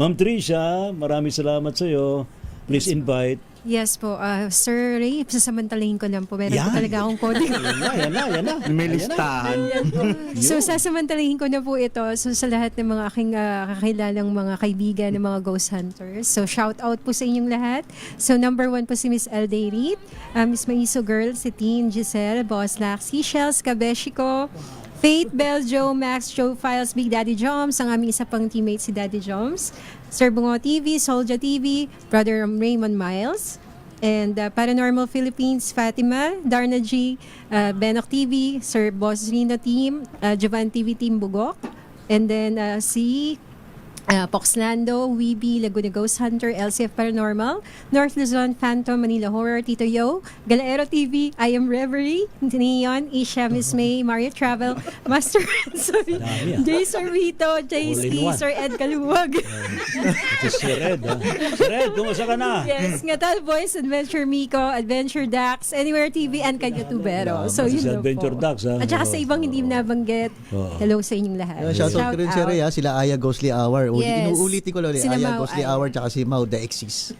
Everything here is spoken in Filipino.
Ma'am Tricia, maraming salamat sa iyo. Please invite. Yes po, Sir Ray, sasamantalahin ko lang po. Meron po Yan. talaga akong coding. Yan na. May Ayan na. listahan. So sasamantalahin ko na po ito sa lahat ng mga aking kakakilalang mga kaibigan ng mga ghost hunters. So shout out po sa inyong lahat. So number 1 po si Miss Elday Reed, Miss Maiso Girl, si Teen Giselle, Boss Laxi, Shells Kabeshiko, Faith, Beljo, Max, Joe Files, Big Daddy Joms, ang aming isa pang teammate si Daddy Joms, Sir Bungo TV, Solja TV, Brother Raymond Miles, and Paranormal Philippines, Fatima, Darna G, Benok TV, Sir Boss Rino Team, Jovan TV Team Bugok, and then si Poxlando, Weeby, Laguna Ghost Hunter, LCF Paranormal, North Luzon, Phantom, Manila Horror, Tito Yo, Galaero TV, I Am Reverie, Neon, Isha, Miss May, Mario Travel, Master Ransoy, Jay Sorvito, Jay All in Ski, one. Sir Ed Kaluwag. Ito si Red. Si Red, kumusta ka na? Yes, Ngatal Boys, Adventure Miko, Adventure Dax, Anywhere TV, and Kanya Tubero. So Si yun na Adventure po. Dax, ha? At saka sa ibang hindi nabanggit, hello sa inyong lahat. Shoutout ko rin si Ray, sila Aya Ghostly Hour. Yes. Inuulitin ko lang ulit, Sila Aya Mau Ghostly Aya. Hour tsaka si Mau The Exis.